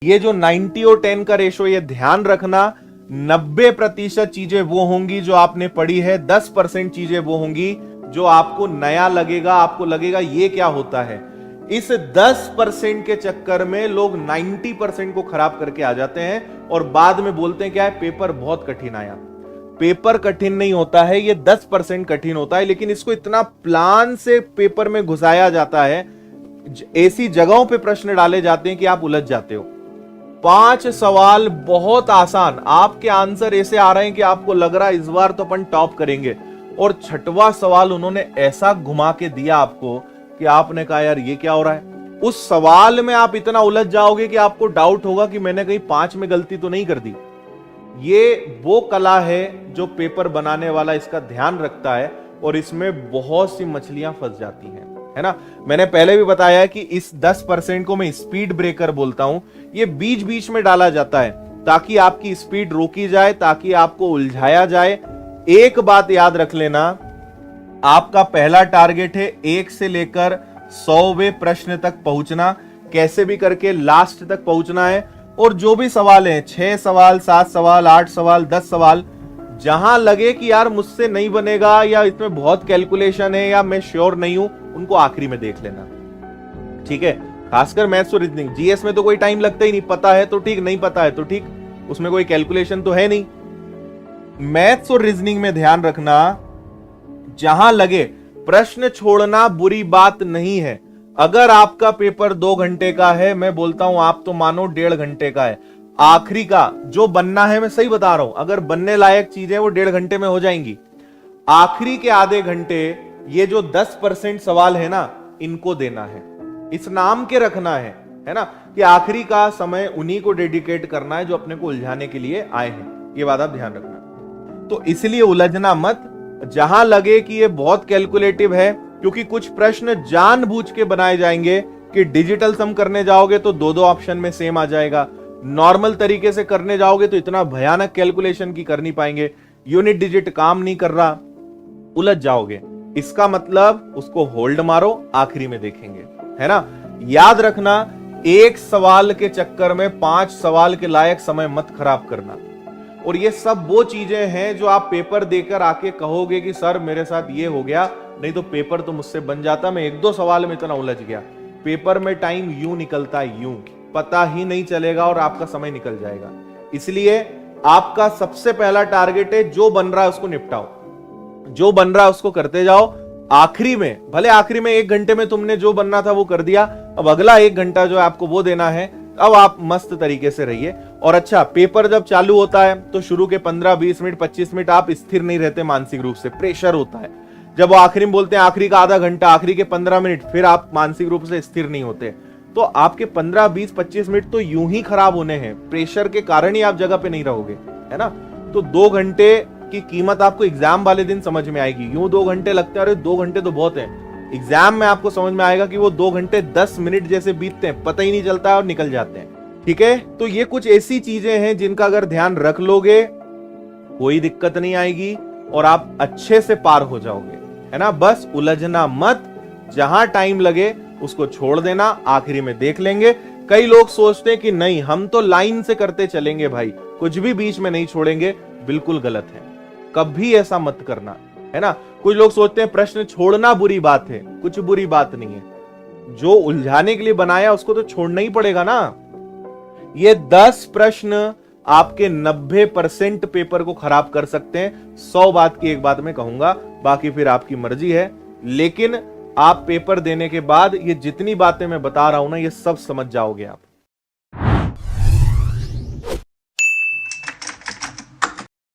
ये जो 90 और 10 का रेशो, ये ध्यान रखना, 90% चीजें वो होंगी जो आपने पढ़ी है, 10% चीजें वो होंगी जो आपको नया लगेगा, आपको लगेगा ये क्या होता है। इस 10% के चक्कर में लोग 90% को खराब करके आ जाते हैं और बाद में बोलते हैं क्या है, पेपर बहुत कठिन आया। पेपर कठिन नहीं होता है, ये 10% कठिन होता है, लेकिन इसको इतना प्लान से पेपर में घुसाया जाता है, ऐसी जगहों पे प्रश्न डाले जाते हैं कि आप उलझ जाते हो। 5 सवाल बहुत आसान, आपके आंसर ऐसे आ रहे हैं कि आपको लग रहा है इस बार तो अपन टॉप करेंगे, और 6वां सवाल उन्होंने ऐसा घुमा के दिया आपको कि आपने कहा यार ये क्या हो रहा है। उस सवाल में आप इतना उलझ जाओगे कि आपको डाउट होगा कि मैंने कहीं 5 में गलती तो नहीं कर दी। ये वो कला है जो पेपर बनाने वाला इसका ध्यान रखता है, और इसमें बहुत सी मछलियां फंस जाती हैं, है ना। मैंने पहले भी बताया है कि इस 10% को मैं स्पीड ब्रेकर बोलता हूं। ये बीच बीच में डाला जाता है ताकि आपकी स्पीड रोकी जाए, ताकि आपको उलझाया जाए। एक बात याद रख लेना, आपका पहला टारगेट है 1 से लेकर 100वें प्रश्न तक पहुंचना, कैसे भी करके लास्ट तक पहुंचना है। और जो भी सवाल हैं, 6 सवाल, 7 सवाल, 8 सवाल, 10 सवाल, जहां लगे कि यार मुझसे नहीं बनेगा या इसमें बहुत कैलकुलेशन है या मैं श्योर नहीं हूं, उनको आखिरी में देख लेना, ठीक है। खासकर मैथ्स और रीजनिंग, जीएस में तो कोई टाइम लगता ही नहीं, पता है तो ठीक, नहीं पता है तो ठीक, उसमें कोई कैलकुलेशन तो है नहीं। मैथ्स और रीजनिंग में ध्यान रखना, जहां लगे प्रश्न छोड़ना बुरी बात नहीं है। अगर आपका पेपर 2 घंटे का है, मैं बोलता हूं आप तो मानो 1.5 घंटे का है। आखिरी का जो बनना है, मैं सही बता रहा हूं, अगर बनने लायक चीजें वो 1.5 घंटे में हो जाएंगी। आखिरी के आधे घंटे ये जो 10% सवाल है ना, इनको देना है, इस नाम के रखना है ना, कि आखिरी का समय उन्हीं को डेडिकेट करना है जो अपने को उलझाने के लिए आए हैं। ये बात आप ध्यान रखना। तो इसलिए उलझना मत, जहां लगे कि ये बहुत कैलकुलेटिव है, क्योंकि कुछ प्रश्न जानबूझ के बनाए जाएंगे कि डिजिटल सम करने जाओगे तो 2-2 ऑप्शन में सेम आ जाएगा, नॉर्मल तरीके से करने जाओगे तो इतना भयानक कैलकुलेशन की कर नहीं पाएंगे, यूनिट डिजिट काम नहीं कर रहा, उलझ जाओगे। इसका मतलब उसको होल्ड मारो, आखिरी में देखेंगे, है ना। याद रखना, एक सवाल के चक्कर में 5 सवाल के लायक समय मत खराब करना। और ये सब वो चीजें हैं जो आप पेपर देकर आके कहोगे कि सर मेरे साथ ये हो गया, नहीं तो पेपर तो मुझसे बन जाता, मैं 1-2 सवाल में इतना उलझ गया। पेपर में टाइम यूं निकलता है, यूं पता ही नहीं चलेगा और आपका समय निकल जाएगा। इसलिए आपका सबसे पहला टारगेट है, जो बन रहा है उसको निपटाओ, जो बन रहा है उसको करते जाओ। आखिरी में, भले आखिरी में 1 घंटे में तुमने जो बनना था वो कर दिया, अब अगला 1 घंटा जो है आपको वो देना है। अब आप मस्त तरीके से रहिए। और अच्छा, पेपर जब चालू होता है तो शुरू के 15-20 मिनट 25 मिनट आप स्थिर नहीं रहते, मानसिक रूप से प्रेशर होता है। जब वो आखिरी में बोलते हैं आखिरी का आधा घंटा, आखिरी के 15 मिनट, फिर आप मानसिक रूप से स्थिर नहीं होते। तो आपके 15, 20, 25 मिनट तो यूं ही खराब होने हैं, प्रेशर के कारण ही आप जगह पे नहीं रहोगे, है ना। तो 2 घंटे की कीमत आपको एग्जाम वाले दिन समझ में आएगी। यूं 2 घंटे लगते हैं, अरे 2 घंटे तो बहुत है, एग्जाम में आपको समझ में आएगा कि वो 2 घंटे 10 मिनट जैसे बीतते हैं, पता ही नहीं चलता है और निकल जाते हैं, ठीक है। तो ये कुछ ऐसी चीजें हैं जिनका अगर ध्यान रख लोगे कोई दिक्कत नहीं आएगी और आप अच्छे से पार हो जाओगे, है ना। बस उलझना मत, जहां टाइम लगे उसको छोड़ देना, आखिरी में देख लेंगे। कई लोग सोचते हैं कि नहीं हम तो लाइन से करते चलेंगे भाई, कुछ भी बीच में नहीं छोड़ेंगे, बिल्कुल गलत है, कभी ऐसा मत करना, है ना। कुछ लोग सोचते हैं प्रश्न छोड़ना बुरी बात है, कुछ बुरी बात नहीं है। जो उलझाने के लिए बनाया उसको तो छोड़ना ही पड़ेगा ना। ये 10 प्रश्न आपके 90% पेपर को खराब कर सकते हैं। 100 बात की एक बात मैं कहूंगा, बाकी फिर आपकी मर्जी है। लेकिन आप पेपर देने के बाद ये जितनी बातें मैं बता रहा हूं ना, ये सब समझ जाओगे आप।